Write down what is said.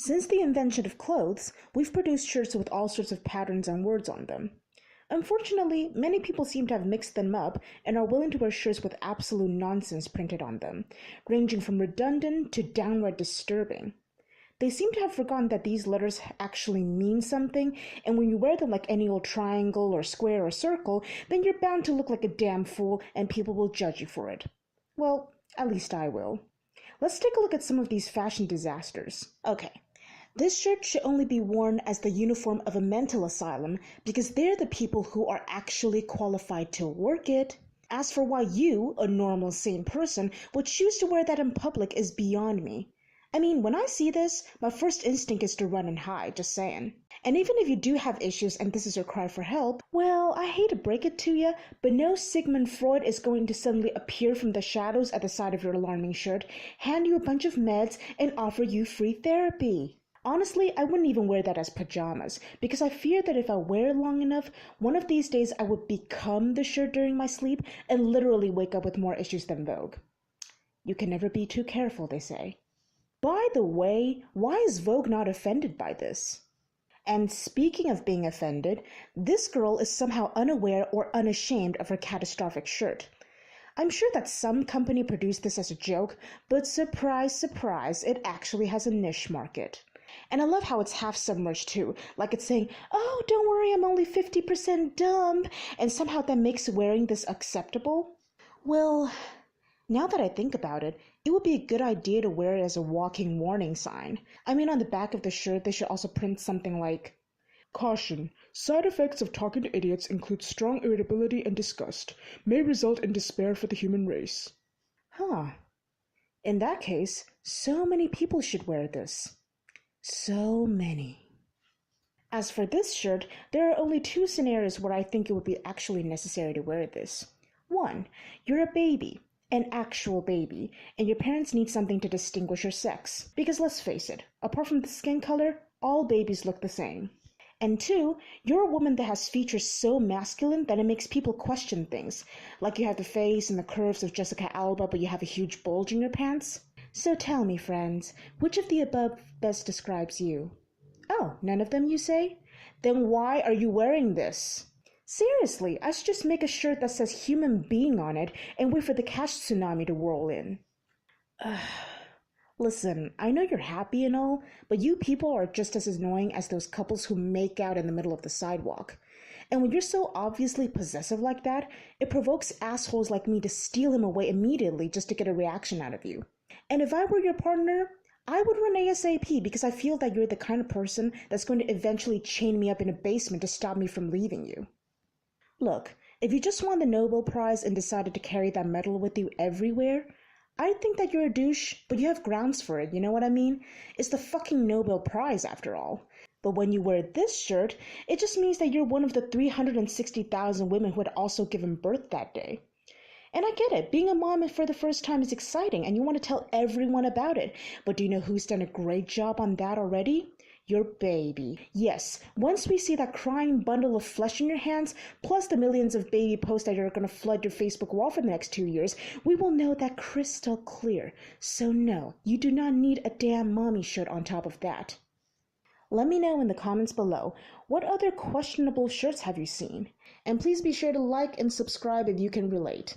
Since the invention of clothes, we've produced shirts with all sorts of patterns and words on them. Unfortunately, many people seem to have mixed them up and are willing to wear shirts with absolute nonsense printed on them, ranging from redundant to downright disturbing. They seem to have forgotten that these letters actually mean something, and when you wear them like any old triangle or square or circle, then you're bound to look like a damn fool and people will judge you for it. Well, at least I will. Let's take a look at some of these fashion disasters. Okay. This shirt should only be worn as the uniform of a mental asylum because they're the people who are actually qualified to work it. As for why you, a normal, sane person, would choose to wear that in public is beyond me. I mean, when I see this, my first instinct is to run and hide, just saying. And even if you do have issues and this is your cry for help, well, I hate to break it to you, but no Sigmund Freud is going to suddenly appear from the shadows at the side of your alarming shirt, hand you a bunch of meds, and offer you free therapy. Honestly, I wouldn't even wear that as pajamas, because I fear that if I wear it long enough, one of these days I would become the shirt during my sleep and literally wake up with more issues than Vogue. You can never be too careful, they say. By the way, why is Vogue not offended by this? And speaking of being offended, this girl is somehow unaware or unashamed of her catastrophic shirt. I'm sure that some company produced this as a joke, but surprise, surprise, it actually has a niche market. And I love how it's half submerged too, like it's saying, oh, don't worry, I'm only 50% dumb, and somehow that makes wearing this acceptable. Well, now that I think about it, it would be a good idea to wear it as a walking warning sign. I mean, on the back of the shirt, they should also print something like, "Caution, side effects of talking to idiots include strong irritability and disgust, may result in despair for the human race." Huh. In that case, so many people should wear this. So many. As for this shirt, there are only two scenarios where I think it would be actually necessary to wear this. One, you're a baby, an actual baby, and your parents need something to distinguish your sex. Because let's face it, apart from the skin color, all babies look the same. And two, you're a woman that has features so masculine that it makes people question things, like you have the face and the curves of Jessica Alba, but you have a huge bulge in your pants. So tell me, friends, which of the above best describes you? Oh, none of them, you say? Then why are you wearing this? Seriously, I should just make a shirt that says human being on it and wait for the cash tsunami to whirl in. Listen, I know you're happy and all, but you people are just as annoying as those couples who make out in the middle of the sidewalk. And when you're so obviously possessive like that, it provokes assholes like me to steal him away immediately just to get a reaction out of you. And if I were your partner, I would run ASAP because I feel that you're the kind of person that's going to eventually chain me up in a basement to stop me from leaving you. Look, if you just won the Nobel Prize and decided to carry that medal with you everywhere, I'd think that you're a douche, but you have grounds for it, you know what I mean? It's the fucking Nobel Prize after all. But when you wear this shirt, it just means that you're one of the 360,000 women who had also given birth that day. And I get it, being a mom for the first time is exciting and you want to tell everyone about it. But do you know who's done a great job on that already? Your baby. Yes, once we see that crying bundle of flesh in your hands, plus the millions of baby posts that are going to flood your Facebook wall for the next 2 years, we will know that crystal clear. So no, you do not need a damn mommy shirt on top of that. Let me know in the comments below, what other questionable shirts have you seen? And please be sure to like and subscribe if you can relate.